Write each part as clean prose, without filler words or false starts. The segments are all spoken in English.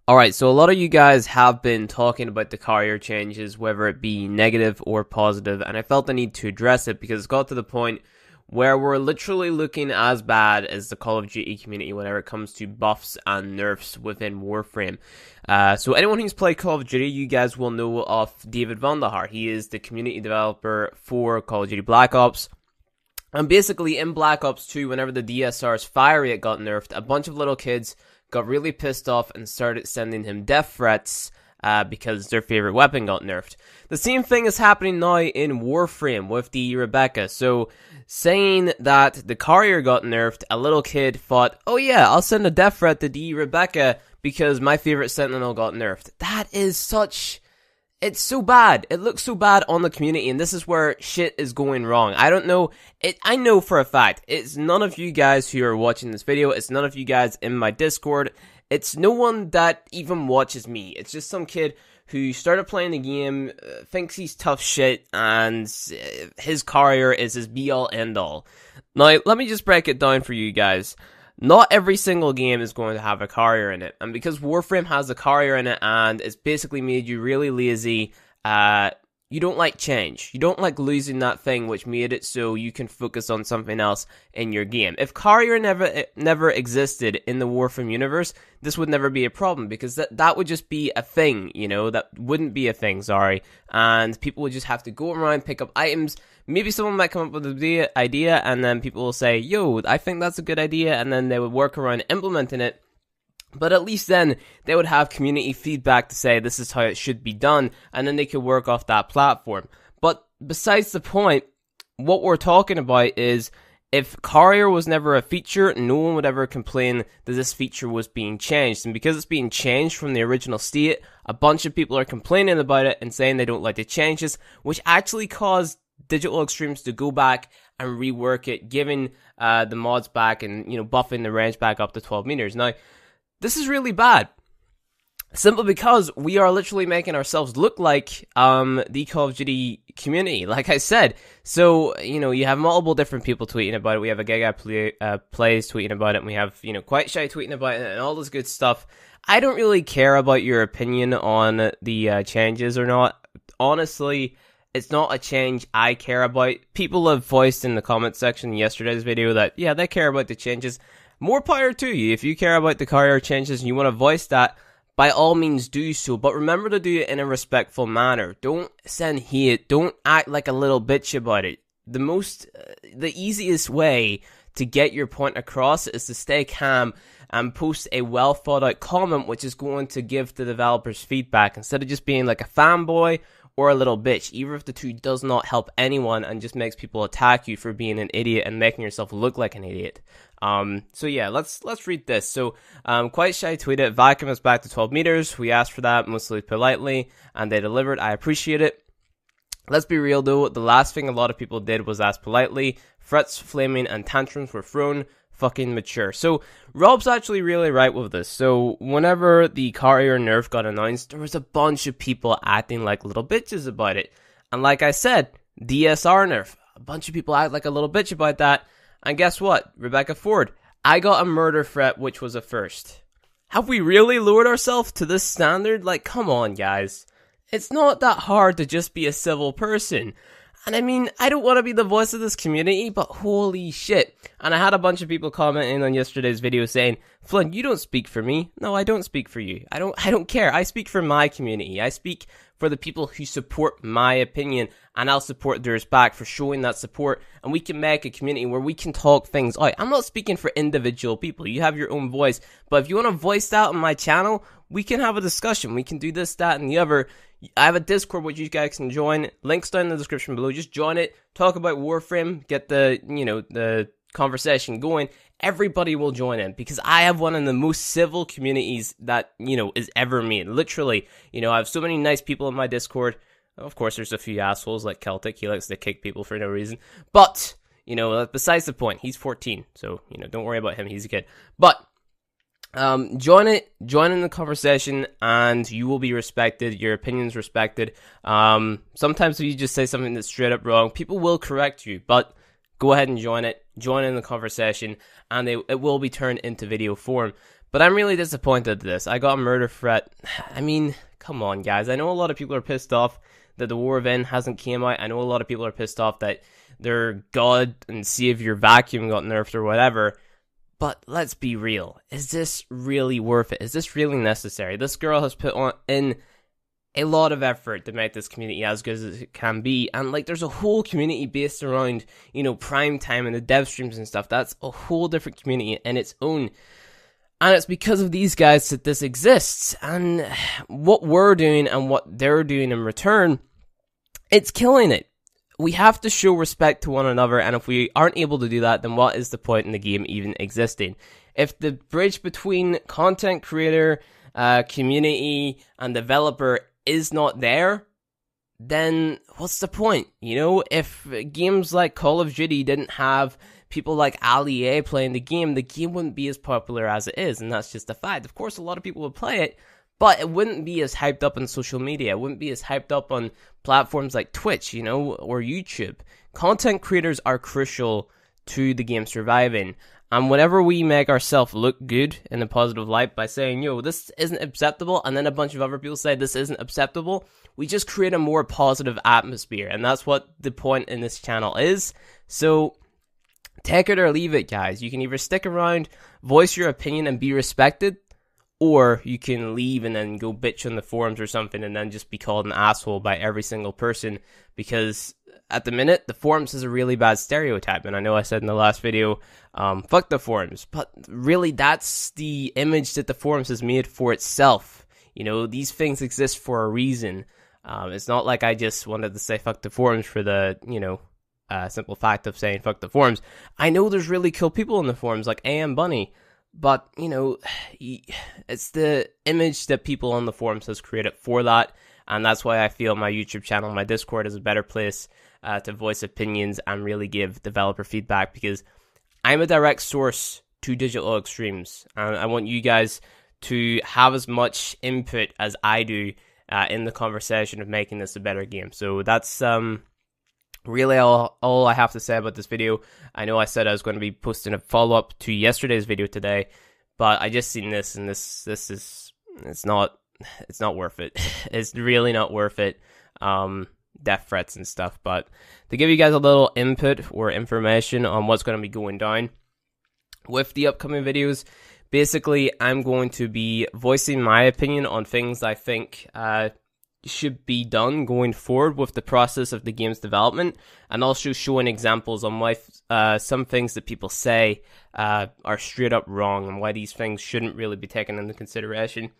Alright, so a lot of you guys have been talking about the courier changes, whether it be negative or positive, and I felt the need to address it because it's got to the point where we're literally looking as bad as the Call of Duty community whenever it comes to buffs and nerfs within Warframe. So anyone who's played Call of Duty, you guys will know of David Vonderhaar. He is the community developer for Call of Duty Black Ops. And basically in Black Ops 2, whenever the DSR's fire rate got nerfed, a bunch of little kids got really pissed off and started sending him death threats because their favorite weapon got nerfed. The same thing is happening now in Warframe with the Rebecca. So, saying that the courier got nerfed, a little kid thought, oh yeah, I'll send a death threat to the Rebecca because my favorite sentinel got nerfed. That is such... It's so bad. It looks so bad on the community, and this is where shit is going wrong. I don't know. I know for a fact, it's none of you guys who are watching this video. It's none of you guys in my Discord. It's no one that even watches me. It's just some kid who started playing the game, thinks he's tough shit, and his courier is his be-all, end-all. Now, let me just break it down for you guys. Not every single game is going to have a courier in it, and because Warframe has a courier in it and it's basically made you really lazy, you don't like change. You don't like losing that thing which made it so you can focus on something else in your game. If courier never existed in the Warframe universe, this would never be a problem because that would just be a thing, you know, that wouldn't be a thing, sorry, and people would just have to go around, pick up items. Maybe someone might come up with an idea, and then people will say, yo, I think that's a good idea, and then they would work around implementing it. But at least then, they would have community feedback to say this is how it should be done, and then they could work off that platform. But besides the point, what we're talking about is, if courier was never a feature, no one would ever complain that this feature was being changed. And because it's being changed from the original state, a bunch of people are complaining about it and saying they don't like the changes, which actually caused Digital Extremes to go back and rework it, giving the mods back and, you know, buffing the range back up to 12 meters. Now, this is really bad. Simply because we are literally making ourselves look like the Call of Duty community, like I said. So, you know, you have multiple different people tweeting about it. We have a Giga Plays tweeting about it, and we have, you know, Quite Shy tweeting about it, and all this good stuff. I don't really care about your opinion on the changes or not. Honestly, it's not a change I care about. People have voiced in the comment section in yesterday's video that, yeah, they care about the changes. More power to you. If you care about the courier changes and you want to voice that, by all means do so. But remember to do it in a respectful manner. Don't send hate. Don't act like a little bitch about it. The easiest way to get your point across is to stay calm and post a well thought out comment which is going to give the developers feedback instead of just being like a fanboy or a little bitch. Either of the two does not help anyone and just makes people attack you for being an idiot and making yourself look like an idiot. So yeah, let's read this. So, Quite Shy tweeted, vacuum is back to 12 meters. We asked for that mostly politely, and they delivered. I appreciate it. Let's be real though, the last thing a lot of people did was ask politely. Threats, flaming, and tantrums were thrown. Fucking mature. So, Rob's actually really right with this. So, whenever the courier nerf got announced, there was a bunch of people acting like little bitches about it. And like I said, DSR nerf. A bunch of people act like a little bitch about that. And guess what? Rebecca Ford. I got a murder threat, which was a first. Have we really lowered ourselves to this standard? Like, come on, guys. It's not that hard to just be a civil person. And I mean, I don't want to be the voice of this community, but holy shit. And I had a bunch of people commenting on yesterday's video saying, Flynn, you don't speak for me. No, I don't speak for you. I don't care. I speak for my community. I speak for the people who support my opinion, and I'll support theirs back for showing that support, and we can make a community where we can talk things out. I'm not speaking for individual people. You have your own voice, but if you want to voice that on my channel, we can have a discussion. We can do this, that, and the other. I have a Discord which you guys can join. Links down in the description below. Just join it. Talk about Warframe. Get the conversation going. Everybody will join in because I have one of the most civil communities that, is ever made. Literally, I have so many nice people in my Discord. Of course, there's a few assholes like Celtic. He likes to kick people for no reason. But, besides the point, he's 14. So, don't worry about him. He's a kid. But, join in the conversation, and you will be respected. Your opinion's respected. Sometimes if you just say something that's straight up wrong, people will correct you, but go ahead and join in the conversation, and it will be turned into video form. But I'm really disappointed at this. I got a murder threat. I mean, come on, guys. I know a lot of people are pissed off that the War of N hasn't came out. I know a lot of people are pissed off that their god and savior vacuum got nerfed or whatever. But let's be real. Is this really worth it? Is this really necessary? This girl has put in a lot of effort to make this community as good as it can be. And, like, there's a whole community based around, you know, prime time and the dev streams and stuff. That's a whole different community in its own. And it's because of these guys that this exists. And what we're doing and what they're doing in return, it's killing it. We have to show respect to one another, and if we aren't able to do that, then what is the point in the game even existing? If the bridge between content creator, community, and developer is not there, then what's the point? You know, if games like Call of Duty didn't have people like Ali A playing the game wouldn't be as popular as it is, and that's just a fact. Of course, a lot of people would play it, but it wouldn't be as hyped up on social media. It wouldn't be as hyped up on platforms like Twitch, you know, or YouTube. Content creators are crucial to the game surviving. And whenever we make ourselves look good in a positive light by saying, yo, this isn't acceptable, and then a bunch of other people say this isn't acceptable, we just create a more positive atmosphere. And that's what the point in this channel is. So take it or leave it, guys. You can either stick around, voice your opinion, and be respected, or you can leave and then go bitch on the forums or something and then just be called an asshole by every single person, because at the minute, the forums is a really bad stereotype. And I know I said in the last video, fuck the forums, but really that's the image that the forums has made for itself. You know, these things exist for a reason. It's not like I just wanted to say fuck the forums for the, you know, simple fact of saying fuck the forums. I know there's really cool people in the forums like AM Bunny, but, you know, it's the image that people on the forums has created for that, and that's why I feel my YouTube channel, my Discord is a better place to voice opinions and really give developer feedback, because I'm a direct source to digital extremes, and I want you guys to have as much input as I do in the conversation of making this a better game. So that's really all I have to say about this video. I know I said I was going to be posting a follow-up to yesterday's video today, but I just seen this, and this is, it's not worth it. It's really not worth it. Death threats and stuff. But to give you guys a little input or information on what's going to be going down with the upcoming videos, basically I'm going to be voicing my opinion on things I think should be done going forward with the process of the game's development, and also showing examples on why some things that people say are straight up wrong, and why these things shouldn't really be taken into consideration.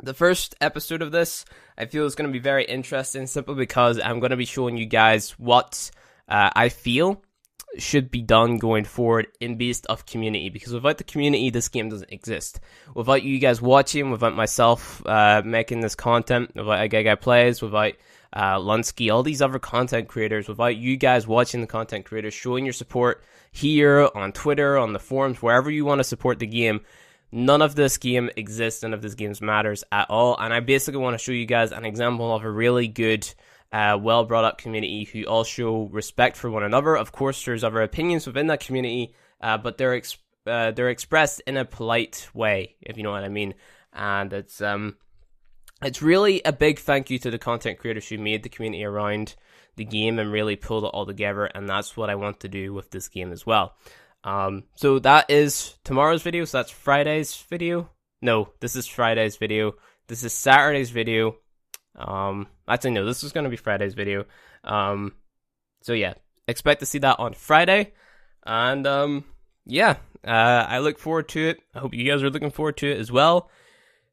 The first episode of this, I feel, is going to be very interesting, simply because I'm going to be showing you guys what I feel should be done going forward in based of community, because without the community, this game doesn't exist. Without you guys watching, without myself making this content, without Guy Plays, without Lunsky, all these other content creators, without you guys watching the content creators, showing your support here on Twitter, on the forums, wherever you want to support the game, none of this game exists, none of this game matters at all. And I basically want to show you guys an example of a really good well brought up community who all show respect for one another. Of course, there's other opinions within that community, but they're expressed in a polite way, if you know what I mean. And it's really a big thank you to the content creators who made the community around the game and really pulled it all together. And that's what I want to do with this game as well. So that is tomorrow's video. So that's Friday's video. No, this is Friday's video. This is Saturday's video. Actually, no, this is going to be Friday's video. So yeah, expect to see that on Friday. And, yeah, I look forward to it. I hope you guys are looking forward to it as well.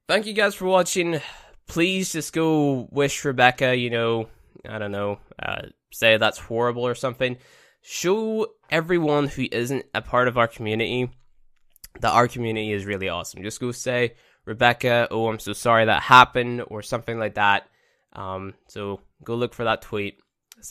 Thank you guys for watching. Please just go wish Rebecca, you know, I don't know, say that's horrible or something. Show everyone who isn't a part of our community that our community is really awesome. Just go say, Rebecca, oh, I'm so sorry that happened, or something like that. So go look for that tweet.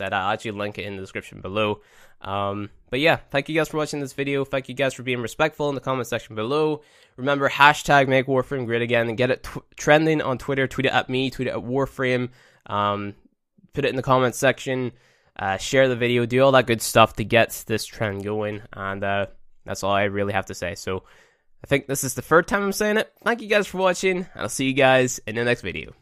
I'll actually link it in the description below. But yeah, thank you guys for watching this video. Thank you guys for being respectful in the comment section below. Remember, hashtag make Warframe great again, and get it trending on Twitter. Tweet it at me, tweet it at Warframe. Put it in the comment section. Share the video, do all that good stuff to get this trend going. And that's all I really have to say. So I think this is the third time I'm saying it. Thank you guys for watching, and I'll see you guys in the next video.